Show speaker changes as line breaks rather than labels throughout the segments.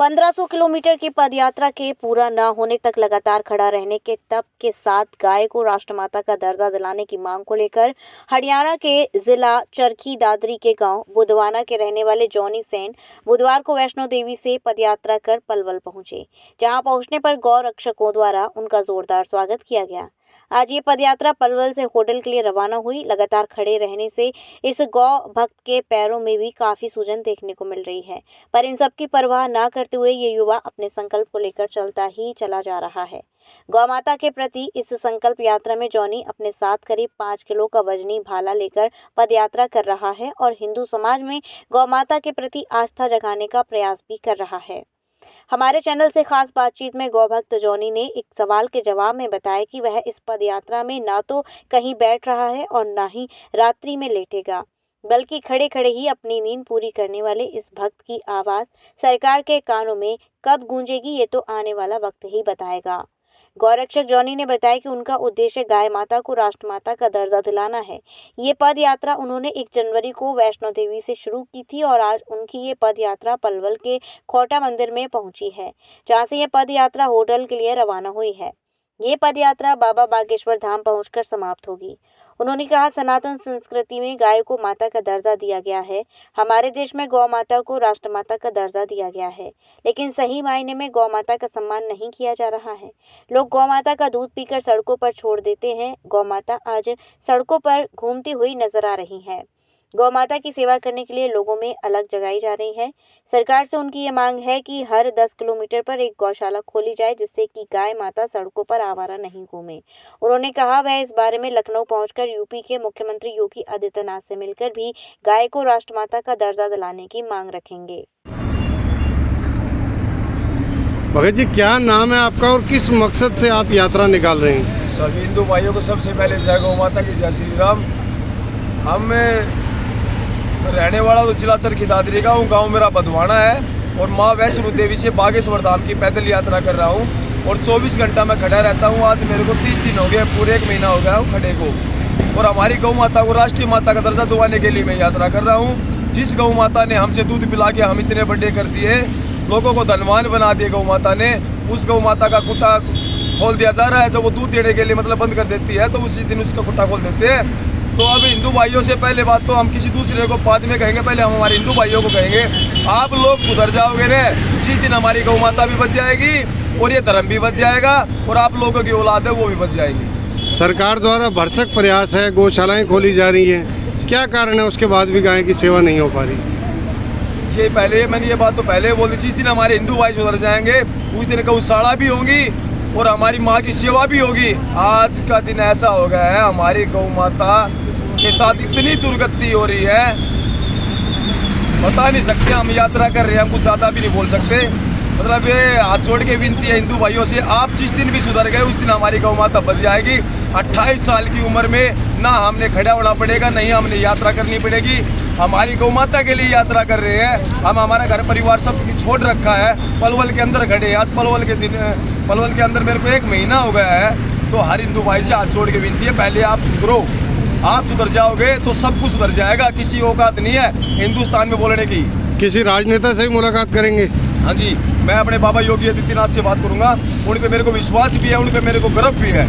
1500 kilometre की पदयात्रा के पूरा न होने तक लगातार खड़ा रहने के तप के साथ गाय को राष्ट्रमाता का दर्जा दिलाने की मांग को लेकर हरियाणा के जिला चरखी दादरी के गांव बुधवाना के रहने वाले जॉनी सेन बुधवार को वैष्णो देवी से पदयात्रा कर पलवल पहुंचे, जहां पहुंचने पर गौ रक्षकों द्वारा उनका जोरदार स्वागत किया गया। आज ये पदयात्रा पलवल से होटल के लिए रवाना हुई। लगातार खड़े रहने से इस गौ भक्त के पैरों में भी काफी सूजन देखने को मिल रही है, पर इन सब की परवाह न करते हुए ये युवा अपने संकल्प को लेकर चलता ही चला जा रहा है। गौ माता के प्रति इस संकल्प यात्रा में जॉनी अपने साथ करीब 5 किलो का वजनी भाला लेकर पदयात्रा कर रहा है और हिंदू समाज में गौ माता के प्रति आस्था जगाने का प्रयास भी कर रहा है। हमारे चैनल से खास बातचीत में गौ भक्त जॉनी ने एक सवाल के जवाब में बताया कि वह इस पदयात्रा में ना तो कहीं बैठ रहा है और ना ही रात्रि में लेटेगा, बल्कि खड़े खड़े ही अपनी नींद पूरी करने वाले इस भक्त की आवाज़ सरकार के कानों में कब गूंजेगी ये तो आने वाला वक्त ही बताएगा। गौरक्षक जॉनी ने बताया कि उनका उद्देश्य गाय माता को राष्ट्रमाता का दर्जा दिलाना है। ये पद यात्रा उन्होंने 1 जनवरी को वैष्णो देवी से शुरू की थी और आज उनकी ये पद यात्रा पलवल के खोटा मंदिर में पहुंची है, जहां से ये पद यात्रा होटल के लिए रवाना हुई है। ये पद यात्रा बाबा बागेश्वर धाम पहुंचकर समाप्त होगी। उन्होंने कहा, सनातन संस्कृति में गाय को माता का दर्जा दिया गया है। हमारे देश में गौ माता को राष्ट्रमाता का दर्जा दिया गया है, लेकिन सही मायने में गौ माता का सम्मान नहीं किया जा रहा है। लोग गौ माता का दूध पीकर सड़कों पर छोड़ देते हैं। गौ माता आज सड़कों पर घूमती हुई नजर आ रही है। गौ माता की सेवा करने के लिए लोगों में अलग जगाई जा रही है। सरकार से उनकी ये मांग है कि हर 10 किलोमीटर पर एक गौशाला खोली जाए, जिससे कि गाय माता सड़कों पर आवारा नहीं घूमे। उन्होंने कहा वह इस बारे में लखनऊ पहुंचकर यूपी के मुख्यमंत्री योगी आदित्यनाथ से मिलकर भी गाय को राष्ट्रमाता का दर्जा दिलाने की मांग रखेंगे।
भगत जी, क्या नाम है आपका और किस मकसद से आप यात्रा निकाल रहे हैं?
सभी हिंदू भाइयों को सबसे पहले जय गौ माता की, जय श्री राम। हम रहने वाला तो जिला चरखी दादरी का हूँ। गाँव मेरा बुधवाना है और माँ वैष्णो देवी से बागेश्वर धाम की पैदल यात्रा कर रहा हूँ और 24 घंटा मैं खड़ा रहता हूँ। आज मेरे को 30 दिन हो गए, पूरे 1 महीना हो गया हूँ खड़े को। और हमारी गौ माता को राष्ट्रीय माता का दर्जा दिलाने के लिए मैं यात्रा कर रहा हूँ। जिस गौ माता ने हमसे दूध पिला के हम इतने बड़े कर दिए, लोगों को धनवान बना दिए गौ माता ने, उस गौ माता का खुटा खोल दिया जा रहा है। जब वो दूध देने के लिए मतलब बंद कर देती है तो उसी दिन उसका खुटा खोल देते हैं। तो अब हिंदू भाइयों से पहले बात तो हम किसी दूसरे को बाद में कहेंगे, पहले हम हमारे हिंदू भाइयों को कहेंगे, आप लोग सुधर जाओगे रे। जिस दिन हमारी गौ माता भी बच जाएगी और ये धर्म भी बच जाएगा और आप लोगों की औलाद है वो भी बच जाएगी।
सरकार द्वारा भरसक प्रयास है, गौशालाएं खोली जा रही हैं, क्या कारण है उसके बाद भी गाय की सेवा नहीं हो पा रही?
ये पहले मैंने ये बात तो पहले बोल दी, जिस दिन हमारे हिंदू भाई सुधर जाएंगे उस दिन गौशाला भी होंगी और हमारी माँ की सेवा भी होगी। आज का दिन ऐसा हो गया है, हमारी गौ माता के साथ इतनी दुर्गति हो रही है, बता नहीं सकते। हम यात्रा कर रहे हैं, हम कुछ ज़्यादा भी नहीं बोल सकते। मतलब ये हाथ जोड़ के विनती है हिंदू भाइयों से, आप जिस दिन भी सुधर गए उस दिन हमारी गौ माता बच जाएगी। 28 साल की उम्र में ना हमने खड़ा होना पड़ेगा, नहीं हमने यात्रा करनी पड़ेगी। हमारी गौ माता के लिए यात्रा कर रहे हैं हम। हमारा घर परिवार सब छोड़ रखा है, पलवल के अंदर खड़े हैं। आज पलवल के अंदर मेरे को 1 महीना हो गया है। तो हर हिंदू भाई से हाथ जोड़ के विनती है, पहले आप सुधरो। आप सुधर जाओगे तो सब कुछ सुधर जाएगा। किसी औकात नहीं है हिंदुस्तान में बोलने की।
किसी राजनेता से भी मुलाकात करेंगे?
हाँ जी, मैं अपने बाबा योगी आदित्यनाथ से बात करूंगा। उन पे मेरे को विश्वास भी है, उन पे मेरे को गर्व भी है।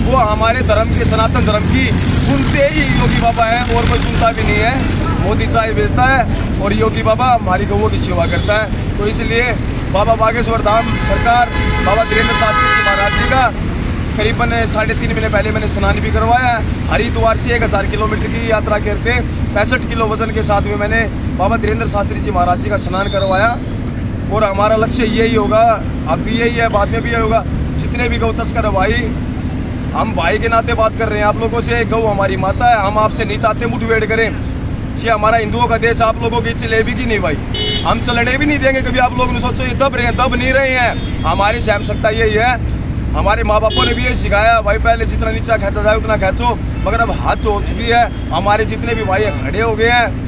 वो हमारे धर्म के, सनातन धर्म की सुनते ही योगी बाबा है और कोई सुनता भी नहीं है। मोदी चाय बेचता है और योगी बाबा हमारी गौओं की सेवा करता है। तो इसलिए बाबा बागेश्वर धाम सरकार, बाबा धीरेन्द्र शास्त्री जी महाराज जी का करीबन 3.5 महीने पहले मैंने स्नान भी करवाया है। हरिद्वार से 1000 किलोमीटर की यात्रा करके 65 किलो वजन के साथ में मैंने बाबा धीरेन्द्र शास्त्री जी महाराज जी का स्नान करवाया। और हमारा लक्ष्य यही होगा, अब भी यही है, बाद में भी यही होगा। जितने भी गौ तस्कर भाई, हम भाई के नाते बात कर रहे हैं आप लोगों से। गौ हमारी माता है, हम आपसे नहीं चाहते मुठभेड़ करें। ये हमारा हिंदुओं का देश, आप लोगों की चलेगी की नहीं भाई, हम चलने भी नहीं देंगे कभी। आप लोग ने सोचो ये दब रहे हैं, दब नहीं रहे हैं। हमारी सहम सकता यही है। हमारे माँ बापों ने भी ये सिखाया, भाई पहले जितना नीचा खींचा जाए उतना खींचो। मगर अब हाथ हो चुकी है, हमारे जितने भी भाई खड़े हो गए हैं।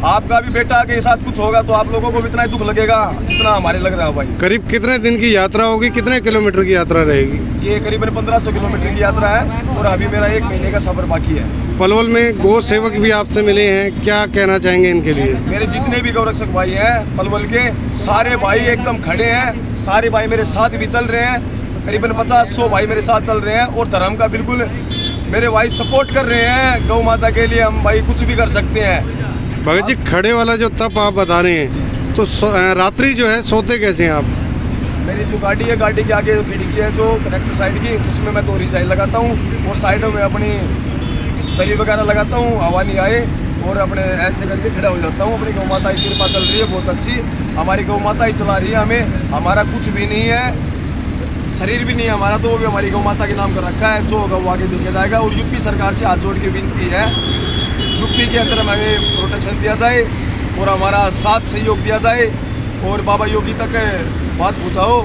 आपका भी बेटा के साथ कुछ होगा तो आप लोगों को भी इतना ही दुख लगेगा जितना हमारे लग रहा है भाई।
करीब कितने दिन की यात्रा होगी, कितने किलोमीटर की यात्रा रहेगी?
ये करीबन 1500 किलोमीटर की यात्रा है और अभी मेरा 1 महीने का सफर बाकी है।
पलवल में गौ सेवक भी आपसे मिले हैं, क्या कहना चाहेंगे इनके लिए?
मेरे जितने भी गौरक्षक भाई हैं पलवल के, सारे भाई एकदम खड़े हैं, सारे भाई मेरे साथ भी चल रहे हैं, करीबन 50-100 भाई मेरे साथ चल रहे हैं और धर्म का बिल्कुल मेरे भाई सपोर्ट कर रहे हैं। गौ माता के लिए हम भाई कुछ भी कर सकते हैं।
भगत जी, खड़े वाला जो तप आप बता रहे हैं, तो रात्रि जो है सोते कैसे हैं आप?
मेरी जो गाड़ी है, गाड़ी के आगे जो खिड़की है जो कनेक्टर साइड की, उसमें मैं 2 रिजाइल लगाता हूँ और साइडों में अपनी दरी वगैरह लगाता हूँ, हवा नहीं आए, और अपने ऐसे करके खड़ा हो जाता हूँ। अपनी गौ माता की कृपा चल रही है बहुत अच्छी, हमारी गौ माता ही चला रही है हमें। हमारा कुछ भी नहीं है, शरीर भी नहीं है हमारा, तो वो भी हमारी गौ माता के नाम कर रखा है, जो होगा वो आगे देखे जाएगा। और यूपी सरकार से हाथ जोड़ के विनती है, यूपी के अंदर हमें प्रोटेक्शन दिया जाए और हमारा साथ सहयोग दिया जाए, और बाबा योगी तक बात पहुँचाओ।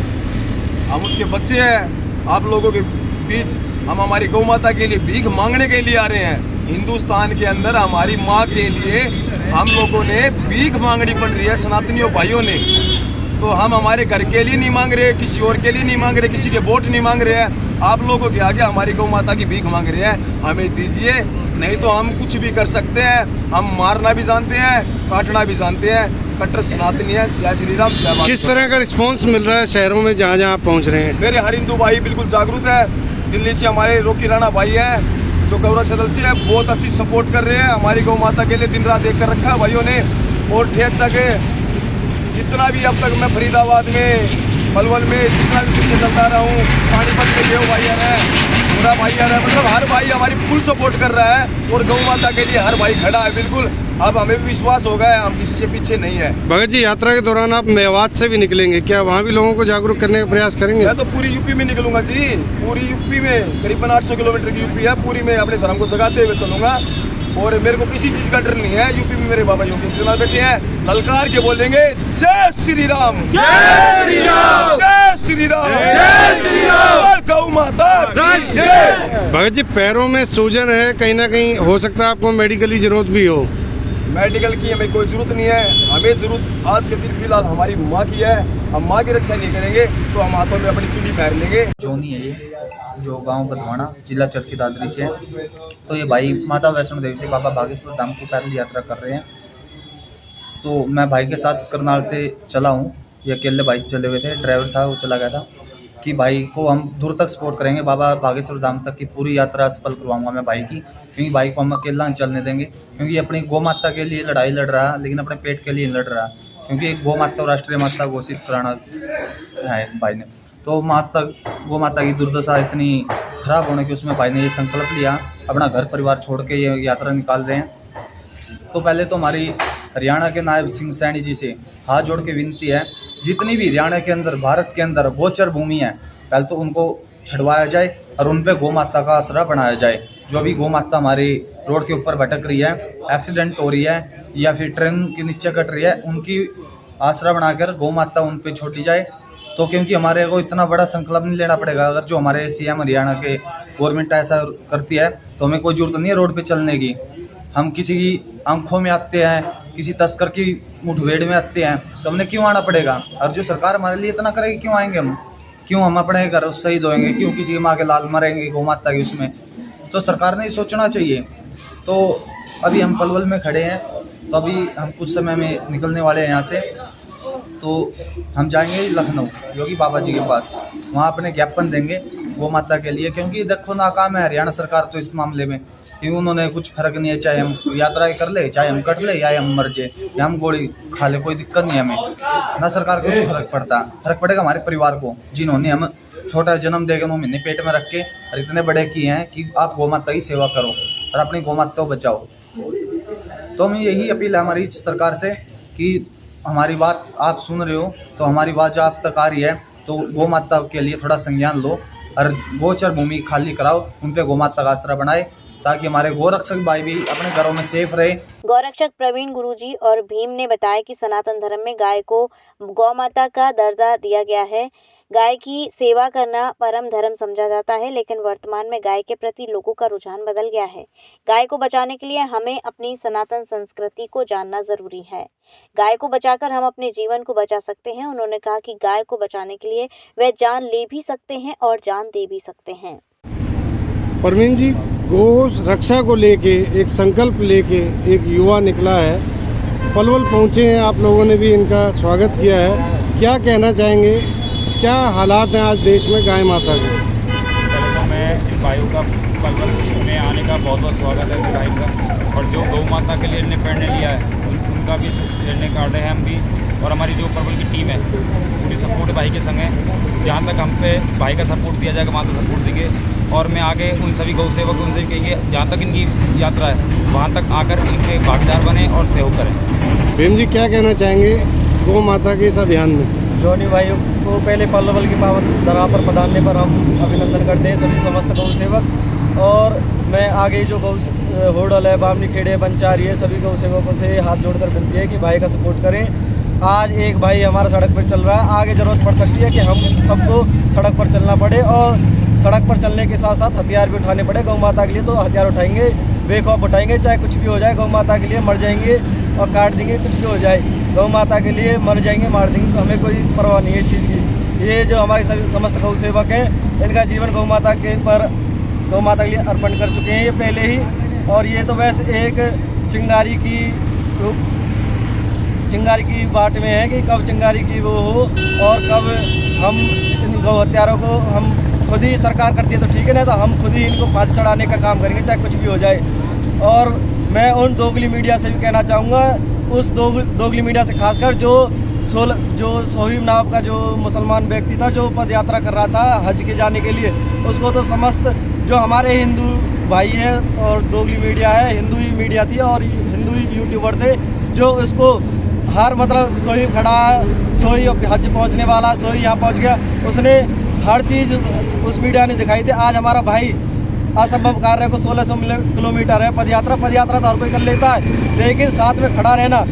हम उसके बच्चे हैं, आप लोगों के बीच हम हमारी गौ माता के लिए भीख मांगने के लिए आ रहे हैं। हिंदुस्तान के अंदर हमारी माँ के लिए हम लोगों ने भीख मांगनी पड़ रही है, सनातनियों भाइयों ने। तो हम हमारे घर के लिए नहीं मांग रहे, किसी और के लिए नहीं मांग रहे, किसी के वोट नहीं मांग रहे हैं, आप लोगों के आगे हमारी गौ माता की भीख मांग रहे हैं। हमें दीजिए, नहीं तो हम कुछ भी कर सकते हैं। हम मारना भी जानते हैं, काटना भी जानते हैं, कट्टर सनातनी है। जय श्री राम, जय माता।
किस तरह का रिस्पांस मिल रहा है शहरों में जहाँ जहाँ आप पहुँच रहे हैं?
मेरे हर हिंदू भाई बिल्कुल जागरूक है। दिल्ली से हमारे रोकी राणा भाई है जो गौरक्षक दल से है, बहुत अच्छी सपोर्ट कर रहे हैं हमारी गौ माता के लिए, दिन रात देख कर रखा है भाइयों ने। और ठेठ तक जितना भी अब तक मैं फरीदाबाद में, पलवल में जितना भी पीछे चलता रहा हूँ, पानीपत में देव भाई है, पूरा भाई है, मतलब हर भाई हमारी फुल सपोर्ट कर रहा है और गौ माता के लिए हर भाई खड़ा है बिल्कुल। अब हमें भी विश्वास हो गया है, हम किसी से पीछे नहीं है।
भगत जी, यात्रा के दौरान आप मेवात से भी निकलेंगे, क्या वहाँ भी लोगों को जागरूक करने का प्रयास करेंगे?
मैं तो पूरी यूपी में निकलूंगा जी, पूरी यूपी में, करीबन 800 किलोमीटर की यूपी है, पूरी में अपने धर्म को जगाते हुए चलूंगा। और मेरे को किसी चीज का डर नहीं है। यूपी में मेरे बाबा योगी आदित्यनाथ बैठे हैं, ललकार के बोलेंगे जय श्री राम, जय श्री राम, जय श्री राम, जय श्री राम, गौ माता की जय।
भगत जी, पैरों में सूजन है, कहीं ना कहीं हो सकता है आपको मेडिकली जरूरत भी हो?
मेडिकल की हमें कोई जरूरत नहीं है। हमें जरूरत आज के दिन फिलहाल हमारी माँ की है। हम माँ की रक्षा नहीं करेंगे तो हम हाथों में अपनी चूड़ी पहन लेंगे।
जोनी है ये, जो गांव बधवाना, जिला चरखी दादरी से। तो ये भाई माता वैष्णो देवी से बाबा बागेश्वर धाम की पैदल यात्रा कर रहे हैं। तो मैं भाई के साथ करनाल से चला हूँ, ये अकेले भाई चले हुए थे, ड्राइवर था वो चला गया था कि भाई को हम दूर तक सपोर्ट करेंगे, बाबा बागेश्वर धाम तक की पूरी यात्रा सफल करवाऊंगा मैं भाई की, क्योंकि भाई को हम अकेला नहीं चलने देंगे। क्योंकि अपनी गौ माता के लिए लड़ाई लड़ रहा है, लेकिन अपने पेट के लिए नहीं लड़ रहा, क्योंकि गौ माता राष्ट्रीय माता घोषित कराना है भाई ने। तो गौ माता की दुर्दशा इतनी खराब होने की उसमें भाई ने ये संकल्प लिया, अपना घर परिवार छोड़ के ये यात्रा निकाल रहे हैं। तो पहले तो हमारी हरियाणा के नायब सिंह सैनी जी से हाथ जोड़ के विनती है, जितनी भी हरियाणा के अंदर, भारत के अंदर गोचर भूमि है, पहले तो उनको छुड़वाया जाए और उन पे गौ माता का आसरा बनाया जाए। जो भी गौ माता हमारी रोड के ऊपर भटक रही है, एक्सीडेंट हो रही है या फिर ट्रेन के नीचे कट रही है, उनकी आसरा बनाकर गौ माता उन पे छोड़ी जाए। तो क्योंकि हमारे को इतना बड़ा संकल्प नहीं लेना पड़ेगा, अगर जो हमारे सीएम हरियाणा के गवर्नमेंट ऐसा करती है तो हमें कोई जरूरत नहीं है रोड पे चलने की। हम किसी की आंखों में आते हैं, किसी तस्कर की मुठभेड़ में आते हैं, तो हमने क्यों आना पड़ेगा? और जो सरकार हमारे लिए इतना करेगी, क्यों आएंगे हम? क्यों हम अपने घर शहीद होएंगे? क्यों किसी की माँ के लाल मरेंगे गौ माता की उसमें? तो सरकार ने ये सोचना चाहिए। तो अभी हम पलवल में खड़े हैं, तो अभी हम कुछ समय में निकलने वाले हैं यहाँ से। तो हम जाएंगे लखनऊ योगी बाबा जी के पास, वहाँ अपने ज्ञापन देंगे गौ माता के लिए, क्योंकि देखो नाकाम है हरियाणा सरकार तो इस मामले में, क्योंकि उन्होंने कुछ फर्क नहीं है, चाहे हम यात्राएं कर ले, चाहे हम कट ले, या हम मर जाए, या हम गोली खा ले, कोई दिक्कत नहीं है हमें ना। सरकार को कुछ फर्क पड़ता, फर्क पड़ेगा हमारे परिवार को, जिन्होंने हम छोटा जन्म देकर 9 महीने पेट में रख के और इतने बड़े किए हैं कि आप गौ माता की सेवा करो और अपनी गौ माता को बचाओ। तो हम यही अपील है हमारी सरकार से कि हमारी बात आप सुन रहे हो, तो हमारी बात जो आप तक आ रही है, तो गौ माता के लिए थोड़ा संज्ञान लो और गोचर भूमि खाली कराओ, उन पे गौ माता का आसरा बनाए, ताकि हमारे गौरक्षक भाई भी अपने घरों में सेफ रहे।
गौरक्षक प्रवीण गुरुजी और भीम ने बताया कि सनातन धर्म में गाय को गौ माता का दर्जा दिया गया है। गाय की सेवा करना परम धर्म समझा जाता है, लेकिन वर्तमान में गाय के प्रति लोगों का रुझान बदल गया है। गाय को बचाने के लिए हमें अपनी सनातन संस्कृति को जानना जरूरी है। गाय को बचाकर हम अपने जीवन को बचा सकते हैं। उन्होंने कहा कि गाय को बचाने के लिए वे जान ले भी सकते हैं और जान दे भी सकते हैं।
परवीन जी, गौ रक्षा को लेके एक संकल्प लेके एक युवा निकला है, पलवल पहुँचे हैं, आप लोगों ने भी इनका स्वागत किया है। क्या कहना चाहेंगे, क्या हालात हैं आज देश में गाय माता के?
पहले तो मैं इन भाइयों का पलवल में आने का बहुत बहुत स्वागत है भाई का, और जो गौ माता के लिए निर्णय लिया है उनका भी निर्णय काटे हैं हम भी, और हमारी जो पलवल की टीम है पूरी सपोर्ट भाई के संग है। जहाँ तक हम पे भाई का सपोर्ट दिया जाएगा वहाँ तक सपोर्ट देंगे, और मैं आगे उन सभी गौ सेवक उनसे कहेंगे जहाँ तक इनकी यात्रा है वहाँ तक आकर इनके भागीदार बने और सहयोग करें।
भीम जी क्या कहना चाहेंगे गौ माता के इस अभियान में?
जोनी भाइयों को पहले पलवल की पावन धरा पर पधारने पर हम अभिनंदन करते हैं सभी समस्त गौ सेवक, और मैं आगे जो गौ होडल है, बामनी खेड़े, बंचारी है, सभी गौ सेवकों से हाथ जोड़कर विनती है कि भाई का सपोर्ट करें। आज एक भाई हमारा सड़क पर चल रहा है, आगे ज़रूरत पड़ सकती है कि हम सबको सड़क पर चलना पड़े, और सड़क पर चलने के साथ साथ हथियार भी उठाने पड़े गौ माता के लिए, तो हथियार उठाएंगे, बेखौफ उठाएंगे, चाहे कुछ भी हो जाए। गौ माता के लिए मर जाएंगे और काट देंगे, कुछ भी हो जाए, गौ माता के लिए मर जाएंगे, मार देंगे, तो हमें कोई परवाह नहीं है इस चीज़ की। ये जो हमारे सभी समस्त गौ सेवक हैं, इनका जीवन गौ माता के लिए अर्पण कर चुके हैं ये पहले ही। और ये तो वैसे एक चिंगारी की बाट में है कि कब चिंगारी की वो हो और कब हम इन गौ हत्यारों को हम खुद ही, सरकार करती है तो ठीक है, नहीं तो हम खुद ही इनको फांसी चढ़ाने का काम करेंगे, चाहे कुछ भी हो जाए। और मैं उन दोगली मीडिया से भी कहना चाहूँगा, उस दोगली मीडिया से खासकर जो सोहिब नाम का जो मुसलमान व्यक्ति था जो पद यात्रा कर रहा था हज के जाने के लिए, उसको तो समस्त जो हमारे हिंदू भाई हैं और दोगली मीडिया है, हिंदू ही मीडिया थी और हिंदू ही यूट्यूबर थे, जो उसको हर मतलब सोहिब खड़ा, सोहिब हज पहुंचने वाला, सोहिब यहाँ पहुंच गया, उसने हर चीज़ उस मीडिया ने दिखाई थी। आज हमारा भाई असंभव कार्य को 1600 किलोमीटर है पद यात्रा तो हर कोई कर लेता है, लेकिन साथ में खड़ा रहना।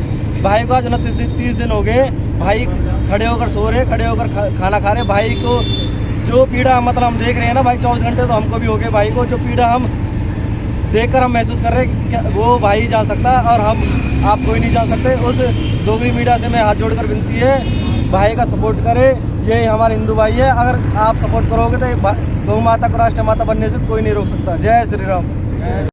भाई को आज 29-30 दिन हो गए, भाई खड़े होकर सो रहे, खड़े होकर खाना खा रहे। भाई को जो पीड़ा मतलब हम देख रहे हैं ना भाई, 24 घंटे तो हमको भी हो गए, भाई को जो पीड़ा हम देखकर हम महसूस कर रहे हैं वो भाई जान सकता है और हम आप कोई नहीं जान सकते। उस दोगली मीडिया से मैं हाथ जोड़कर विनती है, भाई का सपोर्ट करें, ये हमारे हिंदू भाई है। अगर आप सपोर्ट करोगे तो गौ माता को राष्ट्र माता बनने से कोई नहीं रोक सकता। जय श्री राम।